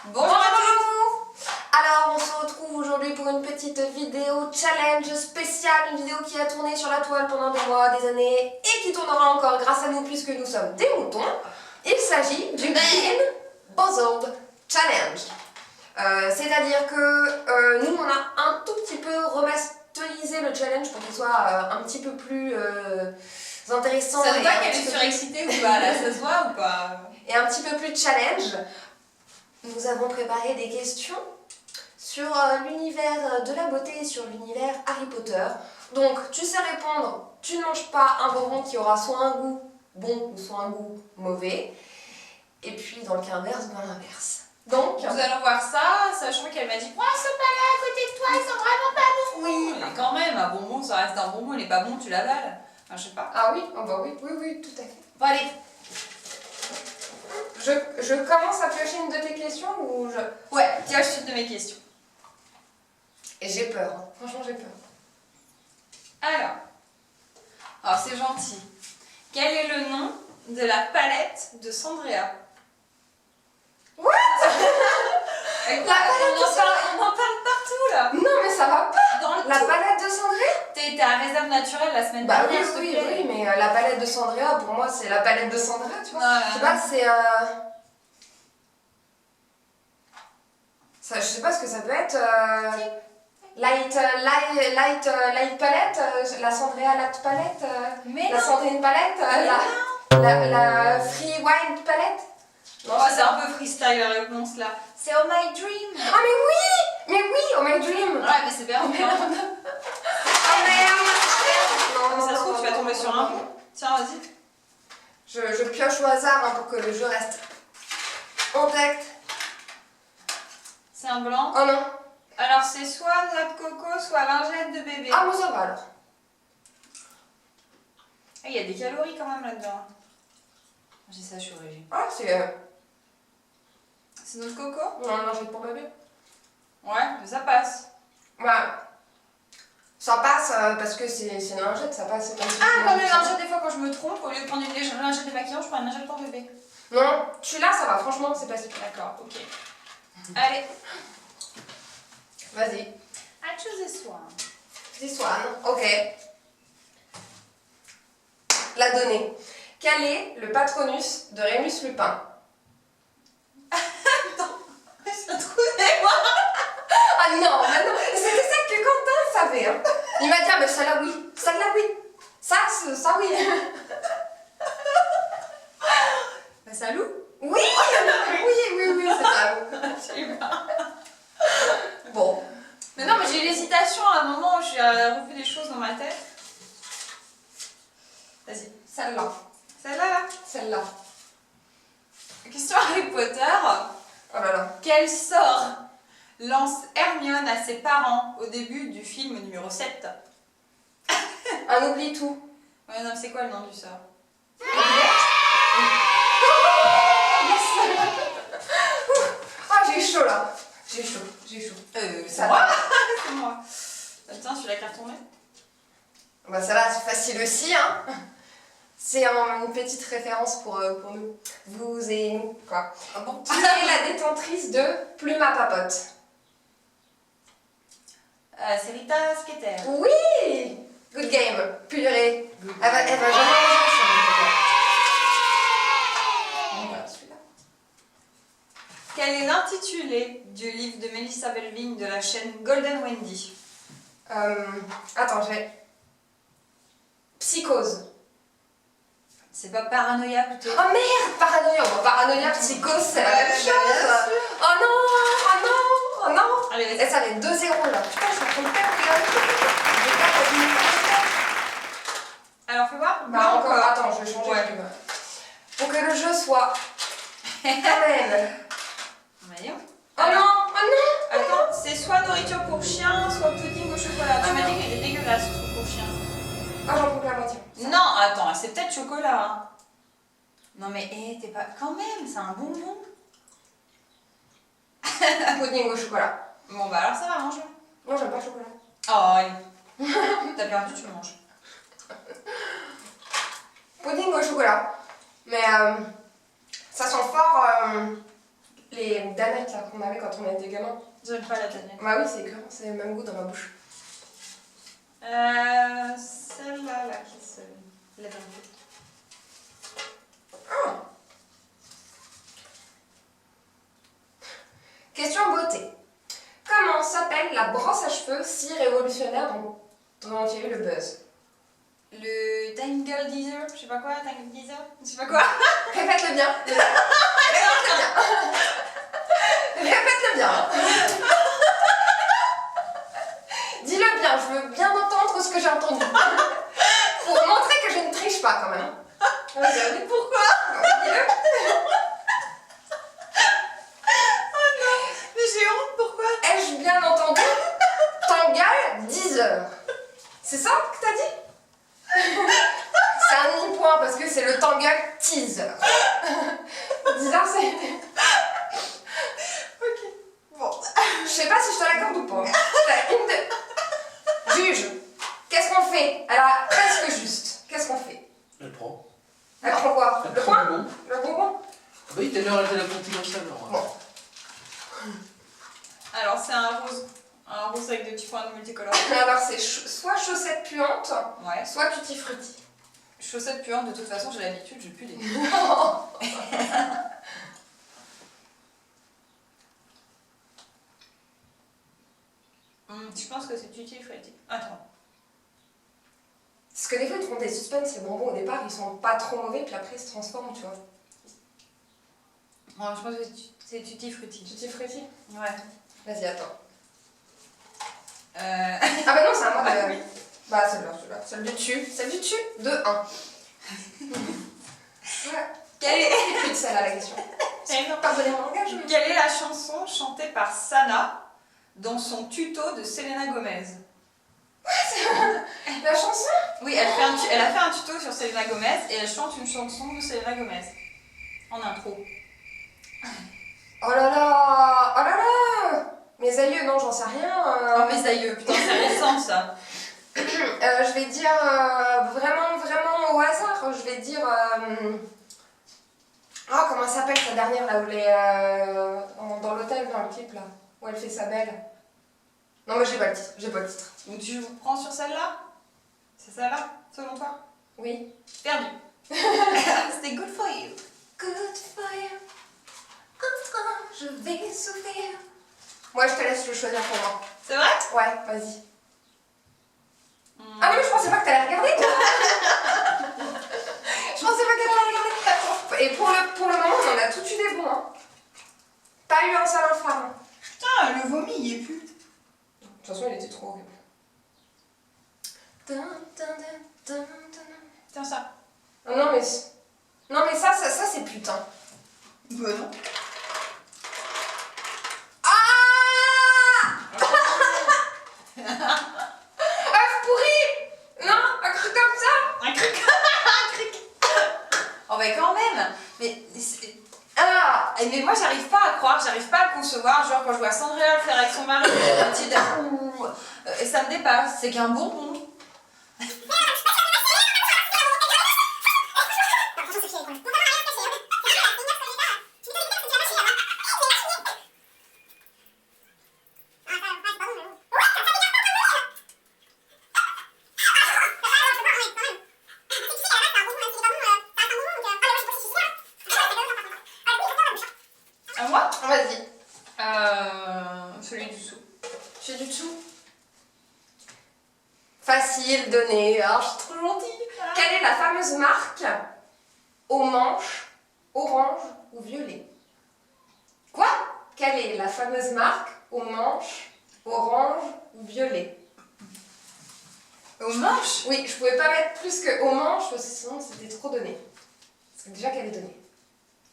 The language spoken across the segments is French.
Bonjour à tous. Alors on se retrouve aujourd'hui pour une petite vidéo challenge spéciale, une vidéo qui a tourné sur la toile pendant des mois, des années et qui tournera encore grâce à nous puisque nous sommes des moutons. Il s'agit du Green Buzzard Challenge. C'est-à-dire que nous on a un tout petit peu remasterisé le challenge pour qu'il soit un petit peu plus intéressant. Ça se voit qu'elle est surexcitée ou pas là, ça se voit ou pas? Et un petit peu plus challenge. Nous avons préparé des questions sur l'univers de la beauté et sur l'univers Harry Potter. Donc, tu sais répondre, tu ne manges pas un bonbon qui aura soit un goût bon ou soit un goût mauvais. Et puis, dans le cas inverse, ben l'inverse. Donc, nous allons voir ça, sachant qu'elle m'a dit « Ouais, ils sont pas là à côté de toi, ils sont vraiment pas bons !» oui. Mais quand même, un bonbon, ça reste un bonbon, il est pas bon, tu l'avales. Enfin, je sais pas. Ah oui, oh bah oui, oui, tout à fait. Bon, allez. Je commence à piocher une de tes questions ou je... Ouais, pioche une de mes questions. Et j'ai peur, hein. Franchement j'ai peur. Alors c'est gentil. Quel est le nom de la palette de Sandrea? What? On en parle partout là. Non mais ça va pas. Dans le La tout. palette de Sandrea? T'es à Réserve Naturelle la semaine Bah dernière, s'il te oui, plaît. mais la palette de Sandrea, pour moi, c'est la palette de Sandrea, tu vois. Non, Je sais pas, c'est... Ça, je sais pas ce que ça peut être. Light palette, la Sandrea Light palette, Mais la non. Sandrine palette, la Free Wine palette. Non, Oh, c'est un peu freestyle la réponse là. C'est Oh My Dream. Ah mais oui, oh my dream. Ouais, mais c'est bien. Oh merde. Non, Ça se trouve, tu vas tomber sur un bon. Tiens, vas-y. Je pioche au hasard hein, pour que le jeu reste intact. C'est un blanc. Oh non. Alors, c'est soit noix de coco, soit lingette de bébé. Ah, moi ça va alors. Il y a des calories quand même là-dedans. J'ai ça, je suis au régime. Ah, c'est... C'est noix de coco? Non, j'ai pour bébé. Ouais, mais ça passe. Bah, ça passe parce que c'est une lingette, ça passe. C'est comme si Ah, comme les lingettes, des fois quand je me trompe, au lieu de prendre une lingette démaquillante, je prends une lingette pour bébé. Non, celui-là ça va, franchement, c'est pas si pire. D'accord, ok. Allez. Vas-y. I choose this one. This one, ok. La donnée. Quel est le patronus de Rémus Lupin? Je l'ai trouvé, moi. Ah non, c'était ça que Quentin savait. Hein. Il m'a dit, ah mais celle-là oui, celle-là oui. Ça oui. Bah, Salou. Oui, oui, c'est ça. Je sais pas. Bon. Mais non, mais j'ai eu l'hésitation à un moment où je suis revu des choses dans ma tête. Vas-y. Celle-là. Celle-là, là. Celle-là. Question Harry Potter. Oh là là. Quel sort lance Hermione à ses parents au début du film numéro 7? Un oublie tout. Ouais, non, c'est quoi le nom du sort? Ah, j'ai chaud là. J'ai chaud. C'est moi. C'est moi. Tiens, celui-là qui a retourné. Bah ça là, c'est facile aussi, hein. C'est une petite référence pour nous. Vous et nous, quoi. Ah bon? Qui est la détentrice de Plume à Papote? C'est Rita Skeeter. Oui. Good game. Purée. Elle va jamais manger ça. Voilà, celui-là. Quel est l'intitulé du livre de Melissa Belvin de la chaîne Golden Wendy? Attends, j'ai... Psychose. C'est pas Paranoïa plutôt? Oh merde, paranoïa. Bon, paranoïa, psychose, c'est la même chose. Oh non, oh non, oh non. Allez, Et vas-y. ça va être 2-0 là. Putain, je suis en train de perdre, les gars. Alors, fais voir. Bah encore, attends, je vais changer. Ouais. Pour que le jeu soit quand même... Voyons. Oh non, oh non. Attends, c'est soit nourriture pour chien, soit pudding au chocolat. Tu m'as dit qu'il était dégueulasse ce truc pour chien. Ah, j'en prends que la moitié. Non, attends, c'est peut-être chocolat. Hein. Non mais, t'es pas... Quand même, c'est un bonbon. Pudding au chocolat. Bon bah alors ça va, mange. Non, j'aime pas le chocolat. Oh, allez. T'as perdu, tu manges. Pudding au chocolat. Mais ça sent fort Les danettes là qu'on avait quand on était gamin. J'aime pas la danette. Bah oui, c'est écœurant, c'est le même goût dans ma bouche. Celle-là, là, qui se lève un peu. Question beauté. Comment s'appelle la brosse à cheveux si révolutionnaire dont il y a eu le buzz? Le Tangle Deezer, je sais pas quoi, Tangle Deezer, je sais pas quoi. Répète-le bien. Répète-le bien. Répète-le bien. Dis-le bien, je veux bien entendre ce que j'ai entendu. Pour montrer que je ne triche pas quand même. Vas-y, Pourquoi? dis-le. Mais j'ai honte, pourquoi? Ai-je bien entendu? Tangal 10 heures. C'est ça que t'as dit? C'est un demi-point parce que c'est le Tangal teaser. 10 heures, c'est. Ok. Bon. Je sais pas si je te l'accorde ou pas. T'as une de. Juge. Qu'est-ce qu'on fait? Elle a presque juste. Qu'est-ce qu'on fait? Elle prend. Elle prend quoi? Elle Le prend point? le bon. Le bonbon? Oui, tout à l'heure, elle était la comptée comme ça, alors. Bon. Alors, c'est un rose. Un rose avec des petits points de multicolores. Alors c'est soit chaussettes puantes, Ouais. soit tutti frutti. Chaussettes puantes, de toute façon, j'ai l'habitude, je pue les. Je pense que c'est tutti frutti. Attends. Parce que des fois ils te font des suspens, ces bonbons au départ ils sont pas trop mauvais, puis après ils se transforment, tu vois. Non, je pense que c'est tutti frutti. Tutti frutti? Ouais. Vas-y, attends. Euh... Ah bah non, c'est à moi de. Ah oui. Bah celle-là, celle du dessus. Celle du dessus de 1. Ouais. Quelle est... C'est plus de celle-là la question. Pardonnez mon langage. Mais... Quelle est la chanson chantée par Sana dans son tuto de Selena Gomez? La chanson? Oui, elle a fait un tuto sur Selena Gomez et elle chante une chanson de Selena Gomez. En intro. Oh là là! Oh là là! Mes aïeux, non, j'en sais rien. Oh mes aïeux, putain, c'est récent ça. Je vais dire vraiment au hasard. Je vais dire. Oh, comment elle s'appelle sa dernière là où elle est dans l'hôtel, dans le clip là, où elle fait sa belle. Non, mais j'ai pas le titre. J'ai pas le titre. Donc tu prends sur celle-là? C'est celle-là, selon toi? Oui. Perdu. C'était good for you. Good for you. Je vais souffrir. Moi, je te laisse le choisir pour moi. C'est vrai? Ouais, vas-y. Ah non, mais je pensais pas que t'allais regarder, toi. Je pensais pas que t'allais regarder. Et pour le moment, on en a tout eu des bons. Hein. Pas eu un seul infâme. Putain, le vomi, il y est plus. De toute façon, il était trop horrible. Tiens ça. Non, mais ça c'est putain. Bah non. Ah œuf pourri. Non, un truc comme ça. Un cric. Un cric. Oh mais quand même. Mais Ah. mais moi j'arrive pas à croire, j'arrive pas à concevoir, genre quand je vois Sandria le faire avec son mari, et ça me dépasse, c'est qu'un bonbon. À moi? Vas-y. Celui du dessous. J'ai du dessous. Facile, donné. Alors, je suis trop gentille. Quelle est la fameuse marque aux manches orange ou violet? Quoi? Quelle est la fameuse marque aux manches orange ou violet? Aux manches? Oui, je pouvais pas mettre plus que aux manches parce que sinon c'était trop donné. Parce que déjà qu'elle est donnée.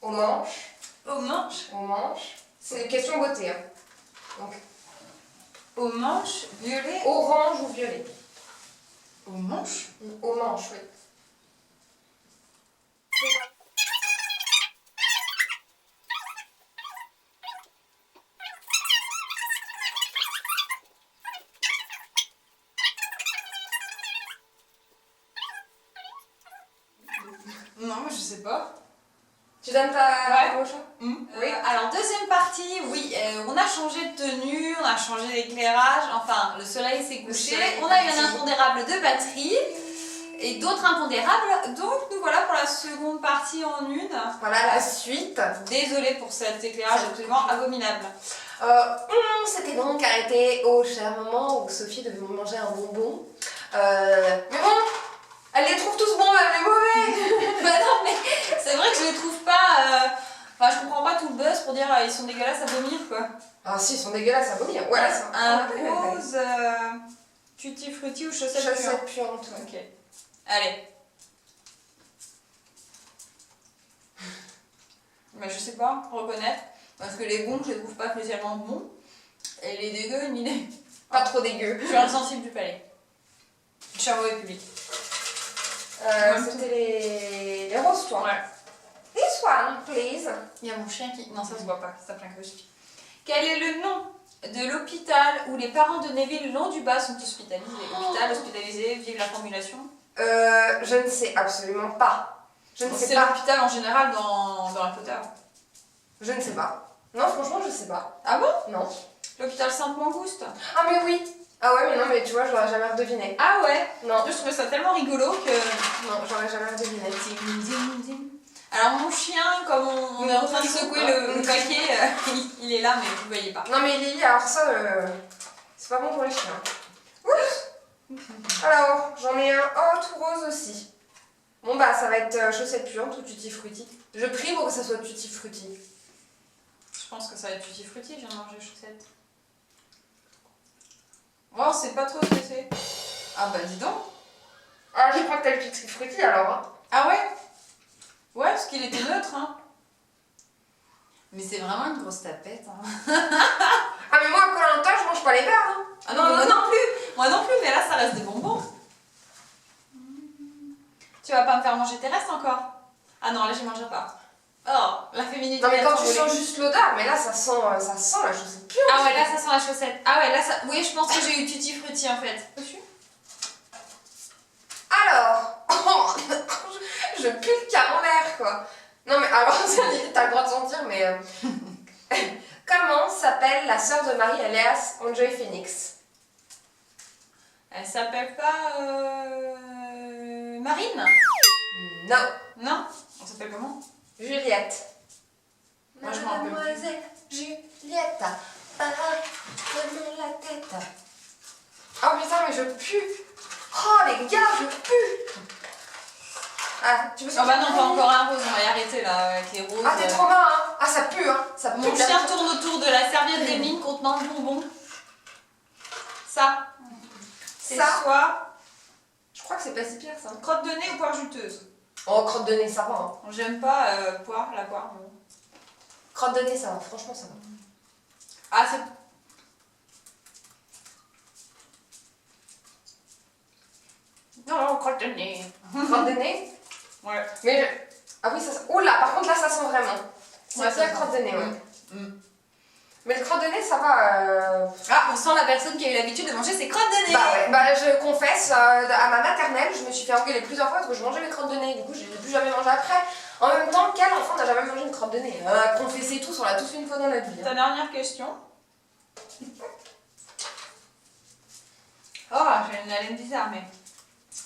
Aux manches. Aux manches? Aux manches. C'est une question beauté. Hein. Donc, Aux manches, violet. orange ou violet? Aux manches? Aux manches, oui. Non, je sais pas. Tu donnes ta au choix? Oui. Alors deuxième partie, oui, on a changé de tenue, on a changé d'éclairage, enfin le soleil s'est couché, on a eu un impondérable de batterie et d'autres impondérables, donc nous voilà pour la seconde partie en une. Voilà la suite. Désolée pour cet éclairage absolument abominable. On s'était donc arrêté au cher moment où Sophie devait manger un bonbon. Mais bon, elle les trouve tous bons, même les mauvais. Bah non mais c'est vrai que je les trouve pas... Enfin je comprends pas tout le buzz pour dire ils sont dégueulasses à vomir quoi. Ah si, ils sont dégueulasses à vomir. Ouais, Un rose tutti frutti ou chaussettes puantes. Puantes. Ok. Allez. Mais je sais pas, reconnaître. Parce que les bons, je les trouve pas spécialement bons. Et les dégueux, ni les... Pas trop dégueu. Je suis insensible du palais. Je suis un mauvais public. C'était les roses, toi. Ouais. This one, please. Il y a mon chien qui... Non, ça se voit pas, ça plaint que je suis. Quel est le nom de l'hôpital où les parents de Neville Londubat sont hospitalisés? Hôpital, hospitalisé, vive la formulation. Je ne sais absolument pas. Je ne sais C'est pas. l'hôpital en général dans Harry Potter. Je ne sais pas. Non, franchement, je sais pas. Ah bon? Non. L'hôpital Sainte-Mangouste. Ah, mais oui. Ah ouais, mais non, mais tu vois, je l'aurais jamais redeviné. Ah ouais? Non. Je trouvais ça tellement rigolo que... Non, j'aurais jamais redeviné. Ding, ding, ding. Alors mon chien, comme on est en train de secouer le paquet, il est là mais vous ne voyez pas. Non, mais Lily, alors ça, c'est pas bon pour les chiens. Oups. Alors, j'en ai un tout rose aussi. Bon, bah, ça va être chaussettes puantes ou tutti frutti. Je prie pour que ça soit tutti frutti. Je pense que ça va être tutti frutti, je viens de manger les chaussettes. Oh, c'est pas trop ce que c'est. Ah bah dis donc. Ah, je crois que t'as le tutti frutti alors. Hein. Ah ouais? Ouais, parce qu'il était neutre, hein. Mais c'est vraiment une grosse tapette, hein. Ah, mais moi, à Koh-Lanta, je mange pas les verres. Hein. Ah non, moi non plus. Moi non plus, mais là, ça reste des bonbons. Tu vas pas me faire manger tes restes encore? Ah non, là, j'y mangerai pas. Oh, la féminité. Non, mais quand tu sens juste l'odeur, mais là, ça sent la chaussette puante. Ah ouais, là, ça sent la chaussette. Ah ouais, là, ça... Oui, je pense que j'ai eu tutti frutti, en fait. Alors, je pue le camembert, quoi. Non, mais alors, t'as le droit de sentir, mais... Comment s'appelle la sœur de Marie alias Enjoy Phoenix? Elle s'appelle pas... Marine? Non. Non? On s'appelle comment? Juliette. Moi, je m'en rappelle plus. Mademoiselle Juliette, donne-moi la tête. Oh putain, mais je pue. Oh les gars, je pue. Ah, tu veux Oh bah non, pas encore un rose, on va y arrêter là, avec les roses. Ah, t'es trop bas, hein. Ah, ça pue, hein. Ça pue. Mon chien tourne autour de la serviette d'Emeline contenant le bonbon. Ça. C'est Ça. soit Je crois que c'est pas si pire, ça. crotte de nez ou poire juteuse. Oh, crotte de nez, ça va. Hein. J'aime pas poire, la poire. Non. Crotte de nez, ça va. Franchement, ça va. Ah, c'est... Non, crotte de nez. Crotte de nez. Ouais. Mais ah oui, ça. Oh là, par contre, là, ça sent vraiment. C'est Ouais, bien ça crotte de nez, ouais. Mm. Mais le crotte de nez, ça va. Ah, on sent la personne qui a eu l'habitude de manger ses crottes de nez. Bah ouais, bah je confesse, à ma maternelle, je me suis fait engueuler plusieurs fois parce que je mangeais mes crottes de nez. Du coup, je les ai plus jamais mangées après. En même temps, quel enfant n'a jamais mangé une crotte de nez? Confessez tous, on l'a tous fait une fois dans notre vie. Ta Hein. dernière question. Oh, j'ai une haleine bizarre, mais...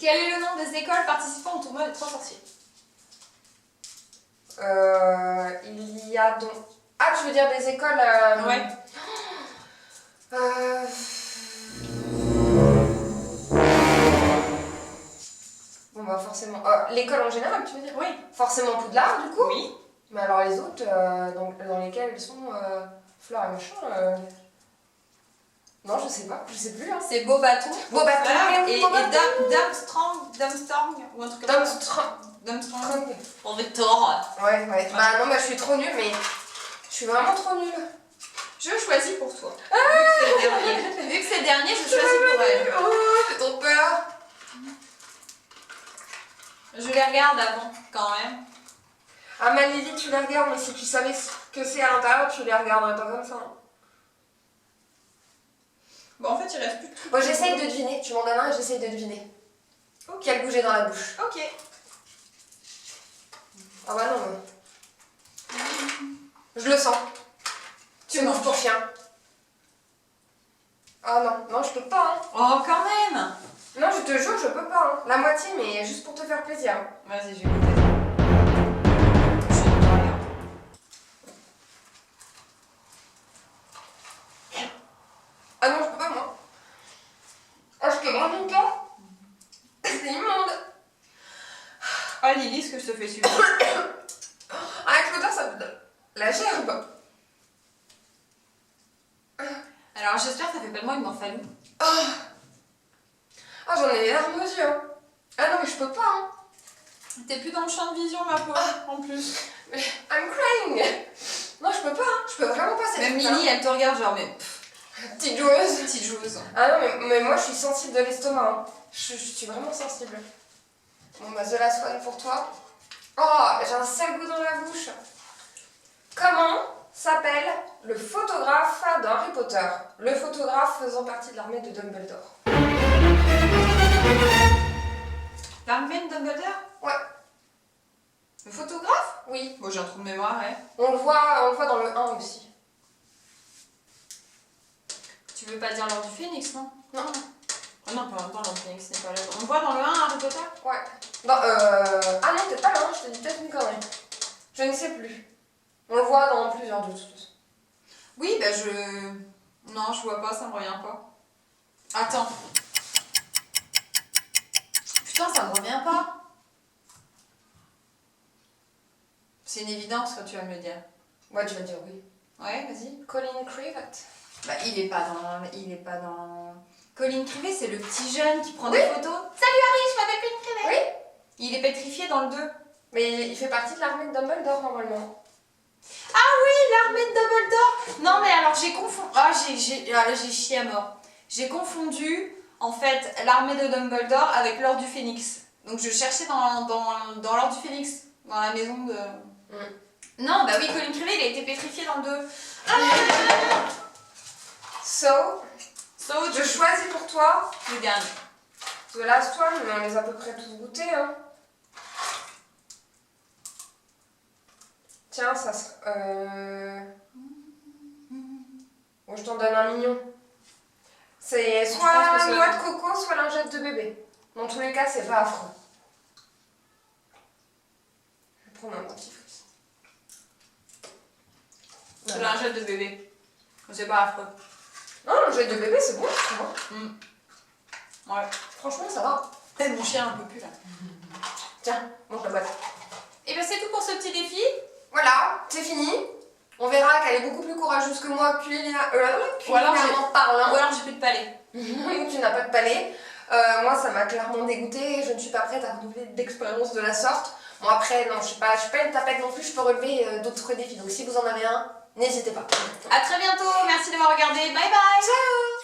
Quel est le nom des écoles participant au tournoi des 3 sorciers? Il y a donc. Ah, tu veux dire des écoles. Ouais. Bon, bah forcément. L'école en général, tu veux dire? Oui. Forcément Poudlard, du coup? Oui. Mais alors les autres, dans lesquels ils sont Fleur et machin. Non, je sais pas, je sais plus. Hein. C'est Beaubaton. Beaubaton. Et Darmstrong ou un truc comme ça. Darmstrong. Pour Victor. Ouais, ouais. Bah non, bah je suis trop nulle, mais je suis vraiment trop nulle. Je choisis pour toi. Vu que c'est le dernier, je choisis pour elle. Oh, j'ai trop peur. Je les regarde avant, quand même. Ah, ma Lily, tu les regardes, mais si tu savais ce que c'est à l'intérieur, tu les regarderais pas comme ça. Hein. Bon, en fait, il reste plus de trucs. Moi, j'essaye de deviner. Tu m'en donnes un et j'essaye de deviner. Ok. Quel goût j'ai dans la bouche. Ok. Ah bah non. le sens. Tu C'est manges. move pour chien. Ah non, non, je peux pas. Hein. Oh, quand même. Non, je te jure, je peux pas. Hein. La moitié, mais juste pour te faire plaisir. Vas-y, je vais goûter. Je ne vois rien. Ah non, je peux pas, moi. Ah, je te vraiment pas. C'est immonde. Ah, Lily, ce que je te fais subir. Avec l'odeur, ça me donne la gerbe. Alors, j'espère que ça fait pas de moi une morphale. Ah, j'en ai les larmes aux yeux. Hein. Ah non, mais je peux pas. Hein. T'es plus dans le champ de vision, ma pauvre, en plus. I'm crying. Non, je peux pas. Hein. Je peux vraiment pas. Même Lily, elle te regarde genre, mais Petite joueuse. petite joueuse. Ah non, mais moi, je suis sensible de l'estomac. Hein. Je suis vraiment sensible. Bon, bah, The Last One pour toi. Oh, j'ai un sale goût dans la bouche. Comment s'appelle le photographe d'Harry Potter? Le photographe faisant partie de l'armée de Dumbledore. L'armée de Dumbledore? Ouais. Le photographe? Oui. Bon, j'ai un trou de mémoire, ouais. On le voit dans le 1 aussi. Tu veux pas dire l'heure du Phénix, non? Non. Ah non, pas en même temps, l'heure du Phénix n'est pas là. On le voit dans le 1, Harry Potter? Ouais. Ah non, peut-être pas là, je te dis peut-être une connerie. Je ne sais plus. On le voit dans plusieurs de toute façon. Oui, bah je... Non, je vois pas, ça me revient pas. Attends. Putain, ça me revient pas. C'est une évidence quand tu vas me le dire. Ouais, tu vas dire oui. Ouais, vas-y. Colin Creevett. Bah, il est pas dans... Colin Creevey, c'est le petit jeune qui prend Oui. des photos. Salut Harry, je m'appelle Colin Creevey. Oui. Il est pétrifié dans le 2. Mais il fait partie de l'armée de Dumbledore normalement. Ah oui, l'armée de Dumbledore. Non, mais alors j'ai confondu... Ah, j'ai chié à mort. J'ai confondu, en fait, l'armée de Dumbledore avec l'ordre du Phénix. Donc je cherchais dans l'ordre du Phénix, dans la maison de... Non, bah oui, Colin Creevey, il a été pétrifié dans le 2. Je choisis pour toi Le dernier. The Last One, mais on les a à peu près tous goûtés. Hein. Tiens, ça sera... Bon, je t'en donne un mignon. C'est Je pense soit que c'est- noix de coco, soit lingette de bébé. Dans tous les cas, c'est pas affreux. Je vais prendre un dentifrice. C'est lingette de bébé. C'est pas affreux. Non, lingette de bébé, c'est bon, tu vois. Ouais. Franchement, ça va. Et mon chien un peu plus là. Tiens, mange la boîte. Et ben c'est tout pour ce petit défi. Voilà, c'est fini. On verra qu'elle est beaucoup plus courageuse que moi culinairement parlant. Ou alors j'ai plus de palais. Tu n'as pas de palais. Moi, ça m'a clairement dégoûtée. Je ne suis pas prête à renouveler d'expérience de la sorte. Bon, après, non, je suis pas une tapette non plus. Je peux relever d'autres défis. Donc, si vous en avez un, n'hésitez pas. À très bientôt. Merci d'avoir regardé. Bye bye. Ciao.